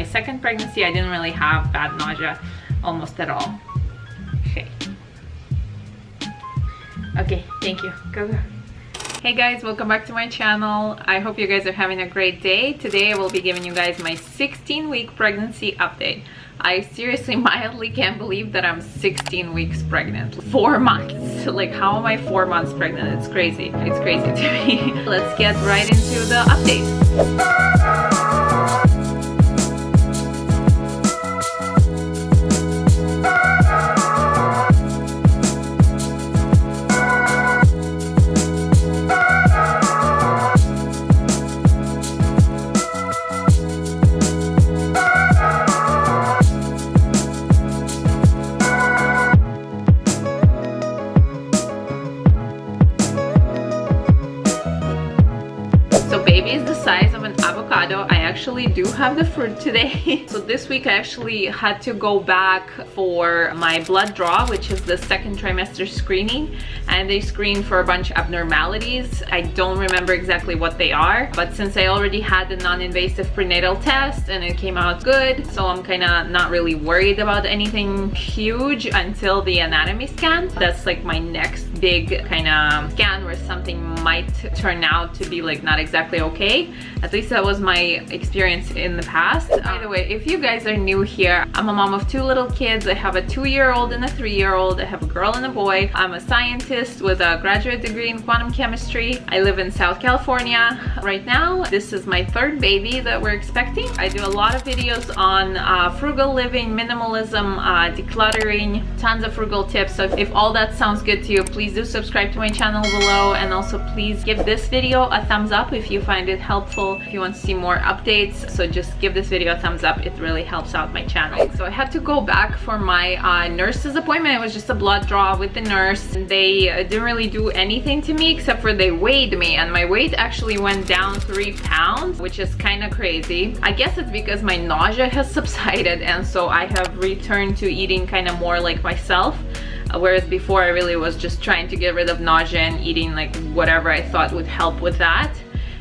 my second pregnancy, I didn't really have bad nausea almost at all. Okay, thank you. Go. Hey guys, welcome back to my channel. I hope you guys are having a great day. Today I will be giving you guys my 16-week pregnancy update. I seriously mildly can't believe that I'm 16 weeks pregnant. 4 months. Like, how am I 4 months pregnant? It's crazy. It's crazy to me. Let's get right into the update. Baby is the size of an avocado. I actually do have the fruit today. So this week I actually had to go back for my blood draw, which is the second trimester screening, and they screen for a bunch of abnormalities. I don't remember exactly what they are, but since I already had the non-invasive prenatal test and it came out good, so I'm kind of not really worried about anything huge until the anatomy scan. That's like my next big kind of scan where something might turn out to be like not exactly okay. At least that was my experience in the past. By the way, if you guys are new here, I'm a mom of 2 little kids. I have a 2-year-old and a 3-year-old. I have a girl and a boy. I'm a scientist with a graduate degree in quantum chemistry. I live in South California right now. This is my 3rd baby that we're expecting. I do a lot of videos on frugal living, minimalism, decluttering, tons of frugal tips. So if all that sounds good to you, please do subscribe to my channel below, and also please give this video a thumbs up if you find it helpful. If you want to see more updates, so just give this video a thumbs up. It really helps out my channel. So I had to go back for my nurse's appointment. It was just a blood draw with the nurse. They didn't really do anything to me except for they weighed me, and my weight actually went down 3 pounds, which is kind of crazy. I guess it's because my nausea has subsided, and so I have returned to eating kind of more like myself. Whereas before I really was just trying to get rid of nausea and eating like whatever I thought would help with that.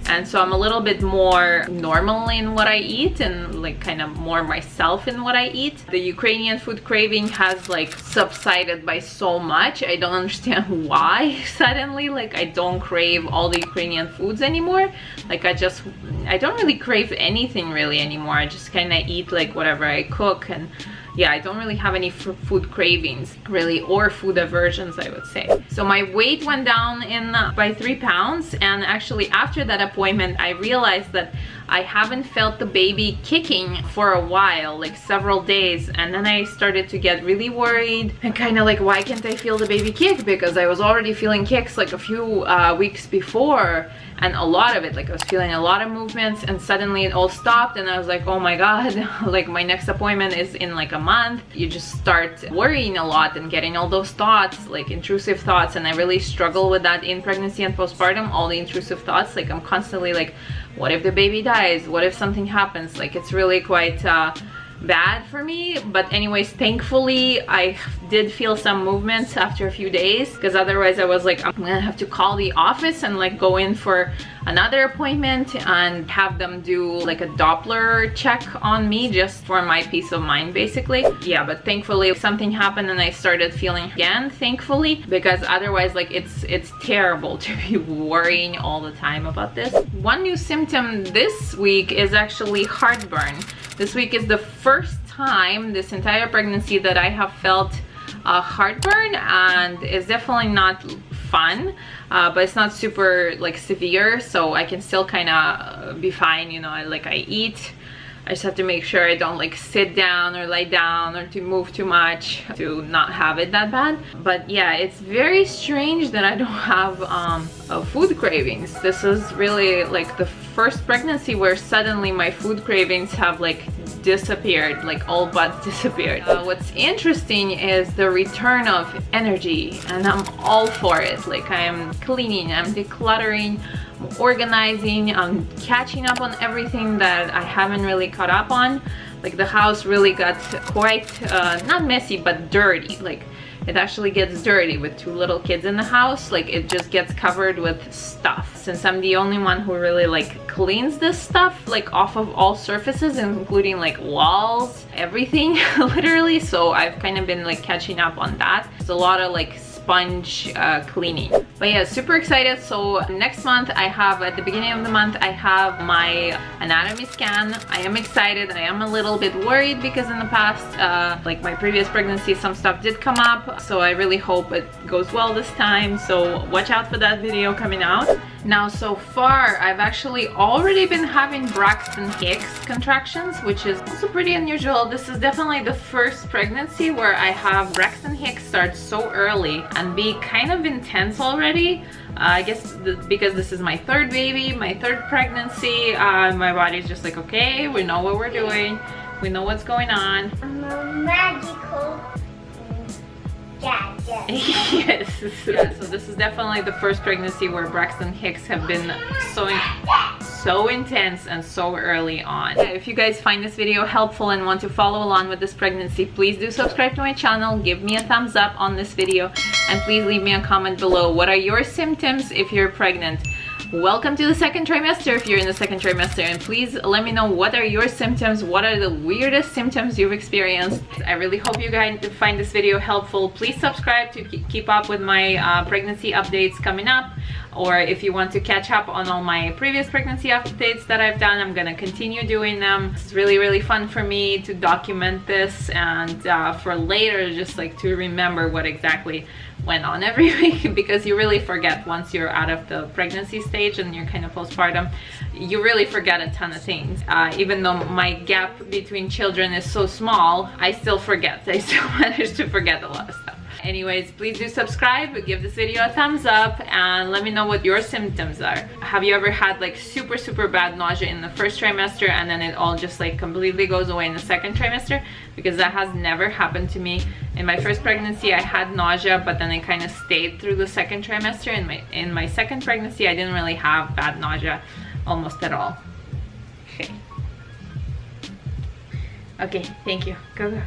And so I'm a little bit more normal in what I eat and like kind of more myself in what I eat. The Ukrainian food craving has like subsided by so much. I don't understand why suddenly like I don't crave all the Ukrainian foods anymore. Like I don't really crave anything really anymore. I just kind of eat like whatever I cook, and yeah, I don't really have any food cravings really, or food aversions, I would say. So my weight went down by 3 pounds, and actually after that appointment I realized that I haven't felt the baby kicking for a while, like several days, and then I started to get really worried and kind of like, why can't I feel the baby kick? Because I was already feeling kicks like a few weeks before, and a lot of it, like I was feeling a lot of movements, and suddenly it all stopped, and I was like, oh my god, like my next appointment is in like a month. You just start worrying a lot and getting all those thoughts, like intrusive thoughts, and I really struggle with that in pregnancy and postpartum, all the intrusive thoughts. Like I'm constantly like, what if the baby dies? What if something happens? Like it's really quite bad for me. But anyways, thankfully I did feel some movements after a few days, because otherwise I was like, I'm gonna have to call the office and like go in for another appointment and have them do like a Doppler check on me just for my peace of mind basically. Yeah, but thankfully something happened and I started feeling again, thankfully, because otherwise like it's terrible to be worrying all the time about this. One new symptom this week is actually heartburn. This week is the first time this entire pregnancy that I have felt heartburn, and it's definitely not fun, but it's not super like severe, so I can still kind of be fine, you know. I eat. I just have to make sure I don't like sit down or lie down or to move too much to not have it that bad. But yeah, it's very strange that I don't have food cravings. This is really like the first pregnancy where suddenly my food cravings have like disappeared, like all but disappeared. What's interesting is the return of energy, and I'm all for it. Like I am cleaning, I'm decluttering, I'm organizing, I'm catching up on everything that I haven't really caught up on. Like the house really got quite not messy but dirty. Like it actually gets dirty with 2 little kids in the house. Like, it just gets covered with stuff. Since I'm the only one who really like cleans this stuff like off of all surfaces, including like walls, everything literally, so I've kind of been like catching up on that. It's a lot of like sponge cleaning. But yeah, super excited. So next month I have, at the beginning of the month, I have my anatomy scan. I am excited. I am a little bit worried because in the past, like my previous pregnancy, some stuff did come up. So I really hope it goes well this time. So watch out for that video coming out. Now, so far, I've actually already been having Braxton Hicks contractions, which is also pretty unusual. This is definitely the first pregnancy where I have Braxton Hicks start so early and be kind of intense already. I guess because this is my 3rd baby, my 3rd pregnancy, my body's just like, okay, we know what we're doing. We know what's going on. I'm a magical gadget. Yes. Yeah, so this is definitely the first pregnancy where Braxton Hicks have been so intense and so early on. If you guys find this video helpful and want to follow along with this pregnancy, please do subscribe to my channel, give me a thumbs up on this video, and please leave me a comment below. What are your symptoms if you're pregnant? Welcome to the 2nd trimester if you're in the 2nd trimester, and please let me know what are your symptoms, what are the weirdest symptoms you've experienced. I really hope you guys find this video helpful. Please subscribe to keep up with my pregnancy updates coming up, or if you want to catch up on all my previous pregnancy updates that I've done, I'm gonna continue doing them. It's really fun for me to document this, and for later, just like to remember what exactly went on every week, because you really forget once you're out of the pregnancy stage and you're kind of postpartum. You really forget a ton of things. Even though my gap between children is so small, I still forget. I still manage to forget a lot of stuff. Anyways, please do subscribe, give this video a thumbs up, and let me know what your symptoms are. Have you ever had like super bad nausea in the 1st trimester and then it all just like completely goes away in the 2nd trimester? Because that has never happened to me. In my 1st pregnancy I had nausea, but then it kind of stayed through the 2nd trimester. In my 2nd pregnancy I didn't really have bad nausea almost at all. Okay, thank you. Go.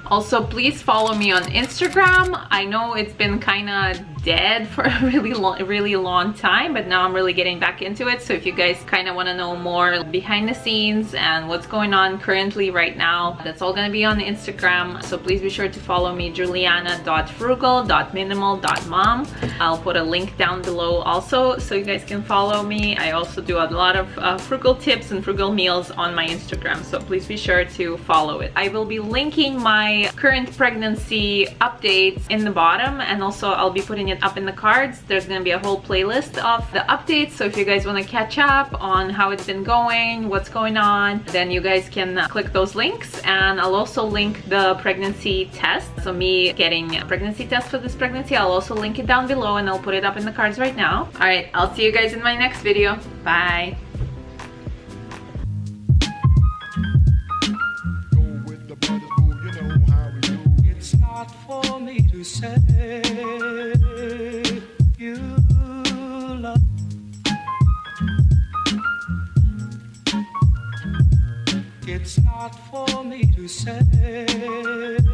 Also, please follow me on Instagram. I know it's been kind of dead for a really long time, but now I'm really getting back into it. So if you guys kind of want to know more behind the scenes and what's going on currently right now, that's all gonna be on Instagram. So please be sure to follow me, juliana.frugal.minimal.mom. I'll put a link down below also so you guys can follow me. I also do a lot of frugal tips and frugal meals on my Instagram, so please be sure to follow it. I will be linking my current pregnancy updates in the bottom, and also I'll be putting it up in the cards. There's gonna be a whole playlist of the updates, so if you guys want to catch up on how it's been going, what's going on, then you guys can click those links. And I'll also link the pregnancy test, so me getting a pregnancy test for this pregnancy, I'll also link it down below and I'll put it up in the cards right now. All right, I'll see you guys in my next video. Bye. It's not for me to say you love. It's not for me to say